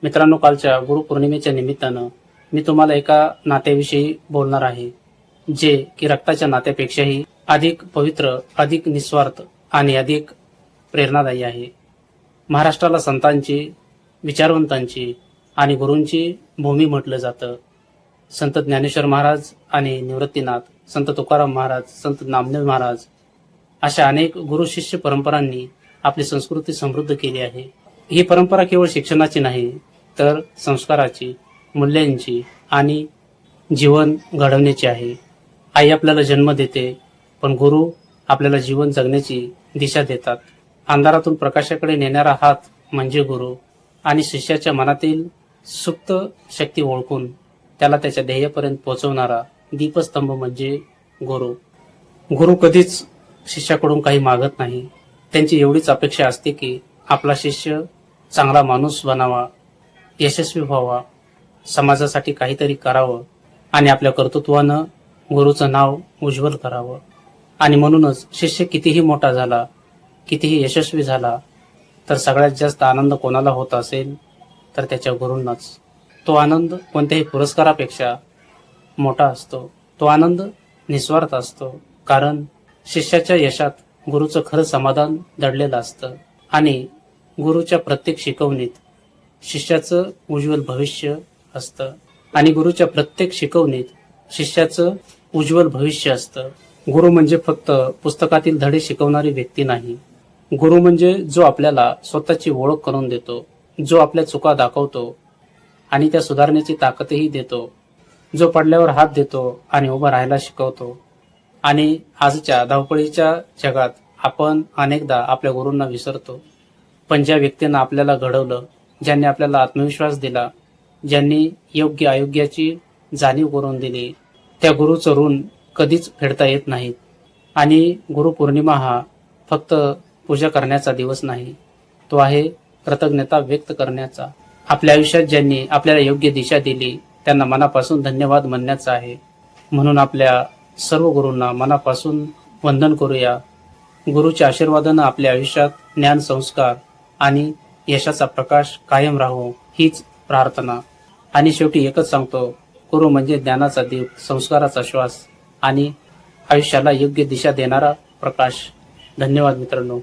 मित्रांनो, कालच्या गुरुपौर्णिमेच्या निमित्तानं मी तुम्हाला एका नात्याविषयी बोलणार आहे, जे की रक्ताच्या नात्यापेक्षाही अधिक पवित्र, अधिक निस्वार्थ आणि अधिक प्रेरणादायी आहे. महाराष्ट्राला संतांची, विचारवंतांची आणि गुरूंची भूमी म्हटलं जातं. संत ज्ञानेश्वर महाराज आणि निवृत्तीनाथ, संत तुकाराम महाराज, संत नामदेव महाराज अशा अनेक गुरु शिष्य परंपरांनी आपली संस्कृती समृद्ध केली आहे. ही परंपरा केवळ शिक्षणाची नाही, तर संस्काराची, मूल्यांची आणि जीवन घडवण्याची आहे. आई आपल्याला जन्म देते, पण गुरु आपल्याला जीवन जगण्याची दिशा देतात. अंधारातून प्रकाशाकडे नेणारा हात म्हणजे गुरु, आणि शिष्याच्या मनातील सुप्त शक्ती ओळखून त्याला त्याच्या ध्येयापर्यंत पोहोचवणारा दीपस्तंभ म्हणजे गुरु. गुरु कधीच शिष्याकडून काही मागत नाही. त्यांची एवढीच अपेक्षा असते की आपला शिष्य चांगला माणूस बनावा, यशस्वी व्हावा, समाजासाठी काहीतरी करावं आणि आपल्या कर्तृत्वानं गुरुचं नाव उज्ज्वल करावं. आणि म्हणूनच शिष्य कितीही मोठा झाला, कितीही यशस्वी झाला, तर सगळ्यात जास्त आनंद कोणाला होत असेल तर त्याच्या गुरूंनाच. तो आनंद कोणत्याही पुरस्कारापेक्षा मोठा असतो. तो आनंद निस्वार्थ असतो, कारण शिष्याच्या यशात गुरुचं खरं समाधान दडलेलं असतं. आणि गुरुच्या प्रत्येक शिकवणीत शिष्याचं उज्ज्वल भविष्य असतं. आणि गुरुच्या प्रत्येक शिकवणीत शिष्याचं उज्ज्वल भविष्य असतं. गुरु म्हणजे फक्त पुस्तकातील धडे शिकवणारी व्यक्ती नाही. गुरु म्हणजे जो आपल्याला स्वतःची ओळख करून देतो, जो आपल्या चुका दाखवतो आणि त्या सुधारण्याची ताकदही देतो, जो पडल्यावर हात देतो आणि उभं राहायला शिकवतो. आणि आजच्या धावपळीच्या जगात आपण अनेकदा आपल्या गुरूंना विसरतो. पण ज्या व्यक्तींना आपल्याला घडवलं, ज्यांनी आपल्याला आत्मविश्वास दिला, ज्यांनी योग्य अयोग्याची जाणीव करून दिली, त्या गुरुचं ऋण कधीच फेडता येत नाहीत. आणि गुरुपौर्णिमा हा फक्त पूजा करण्याचा दिवस नाही, तो आहे कृतज्ञता व्यक्त करण्याचा. आपल्या आयुष्यात ज्यांनी आपल्याला योग्य दिशा दिली, त्यांना मनापासून धन्यवाद म्हणण्याचा आहे. म्हणून आपल्या सर्व गुरूंना मनापासून वंदन करूया. गुरुच्या आशीर्वादानं आपल्या आयुष्यात ज्ञान, संस्कार आणि यशाचा प्रकाश कायम राहो, हीच प्रार्थना. आणि शेवटी एकच सांगतो, गुरु म्हणजे ज्ञानाचा दीप, संस्काराचा श्वास आणि आयुष्याला योग्य दिशा देणारा प्रकाश. धन्यवाद मित्रांनो.